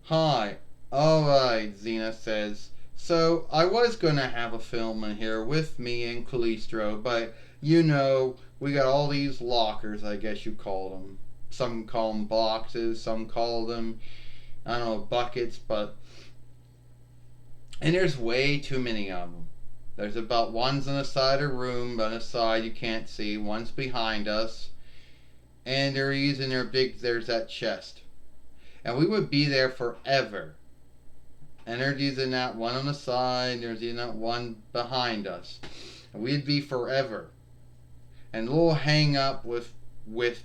Hi. Alright, Xena says. So, I was gonna have a film in here with me and Callisto, but we got all these lockers, I guess you call them. Some call them boxes, some call them, I don't know, buckets, but. And there's way too many of them. There's about one's on the side of the room, on the side you can't see, one's behind us, and they're using their big, there's that chest. And we would be there forever. And they're using that one on the side, there's using that one behind us. And we'd be forever. And the little hang up with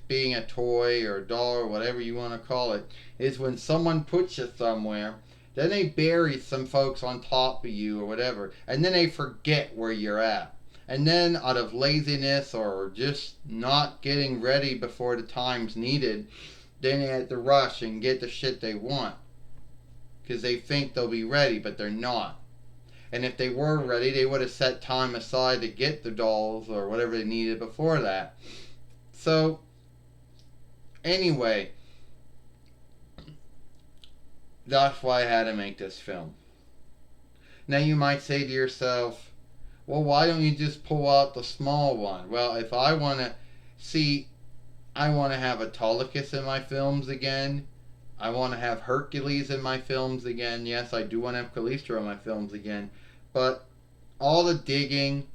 being a toy or a doll or whatever you want to call it is when someone puts you somewhere, then they bury some folks on top of you or whatever, and then they forget where you're at. And then out of laziness or just not getting ready before the time's needed, then they have to rush and get the shit they want because they think they'll be ready, but they're not. And if they were ready, they would have set time aside to get the dolls or whatever they needed before that. So, anyway, that's why I had to make this film. Now, you might say to yourself, well, why don't you just pull out the small one? Well, if I want to see, I want to have Autolycus in my films again. I want to have Hercules in my films again. Yes, I do want to have Callisto in my films again. But all the digging,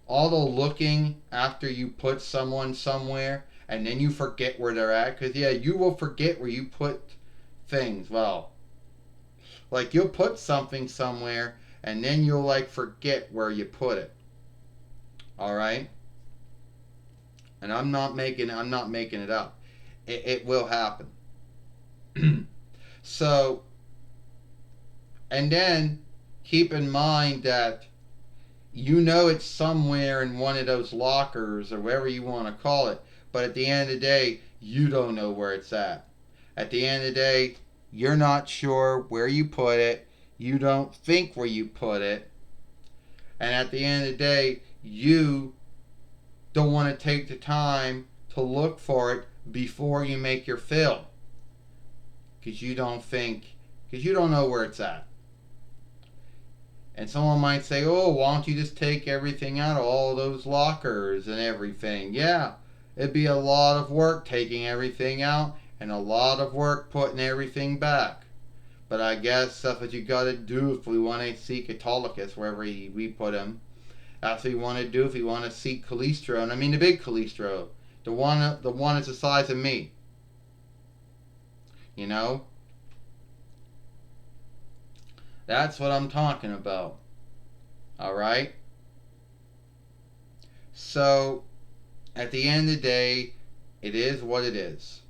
all the looking after you put someone somewhere and then you forget where they're at. Because, yeah, you will forget where you put things. Well, like you'll put something somewhere and then you'll like forget where you put it. All right? And I'm not making it up. It will happen. So, and then keep in mind that it's somewhere in one of those lockers or wherever you want to call it, but at the end of the day, you don't know where it's at. At the end of the day, you're not sure where you put it, you don't think where you put it, and at the end of the day, you don't want to take the time to look for it before you make your film. Because you don't know where it's at. And someone might say, oh, why don't you just take everything out of all those lockers and everything? Yeah, it'd be a lot of work taking everything out and a lot of work putting everything back. But I guess that's what you gotta do if we want to seek Autolycus wherever we put him. That's what we want to do if we want to seek Callisto. And I mean the big Callisto. The one that's the size of me. You know? That's what I'm talking about. Alright? So, at the end of the day, it is what it is.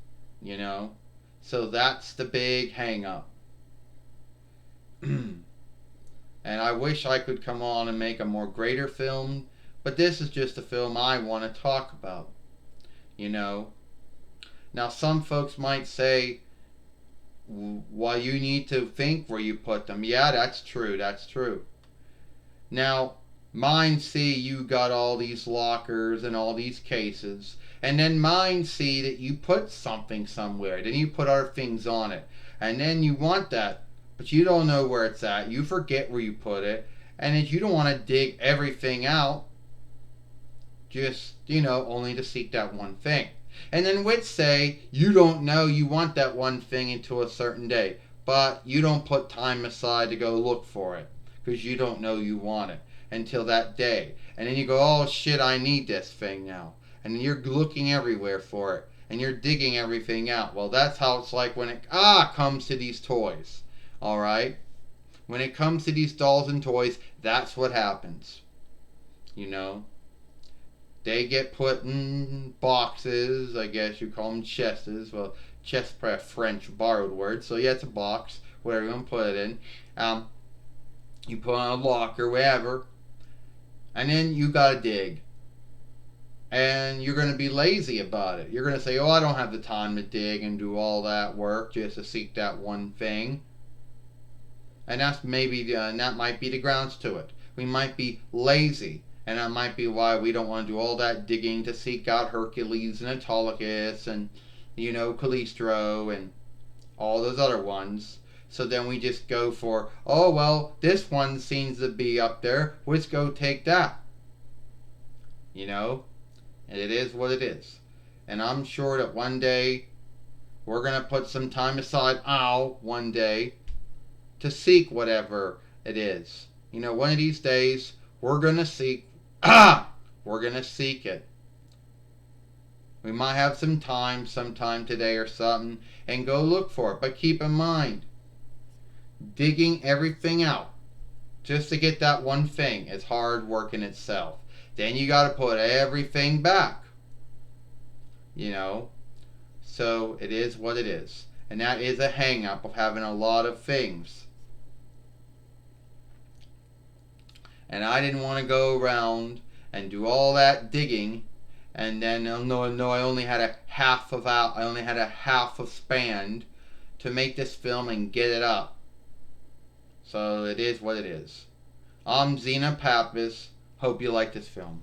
You know? So that's the big hang up. And I wish I could come on and make a more greater film, but this is just a film I want to talk about. You know? Now, some folks might say, well, you need to think where you put them. Yeah, that's true. That's true. Now, mine see you got all these lockers and all these cases, and then mine see that you put something somewhere. Then you put other things on it, and then you want that, but you don't know where it's at. You forget where you put it, and then you don't want to dig everything out. Just only to seek that one thing. And then we'd say you don't know you want that one thing until a certain day, but you don't put time aside to go look for it because you don't know you want it until that day. And then you go, oh shit, I need this thing now. And then you're looking everywhere for it and you're digging everything out. Well, that's how it's like when it comes to these toys. All right? When it comes to these dolls and toys, that's what happens. You know? They get put in boxes, I guess you call them chests. Well, chest is probably a French borrowed word, so yeah, it's a box, whatever you want to put it in. You put on a locker, wherever, and then you gotta dig. And you're gonna be lazy about it. You're gonna say, oh, I don't have the time to dig and do all that work just to seek that one thing. And that might be the grounds to it. We might be lazy. And that might be why we don't want to do all that digging to seek out Hercules and Autolycus and, Callisto and all those other ones. So then we just go for, oh, well, this one seems to be up there. Let's go take that. You know? And it is what it is. And I'm sure that one day we're going to put some time aside, one day, to seek whatever it is. You know, one of these days, we're going to seek, we're going to seek it. We might have some time sometime today or something and go look for it. But keep in mind, digging everything out just to get that one thing is hard work in itself. Then you got to put everything back. You know? So it is what it is. And that is a hang up of having a lot of things. And I didn't want to go around and do all that digging, and then no, I only had a half of span to make this film and get it up. So it is what it is. I'm XENA Pappas. Hope you like this film.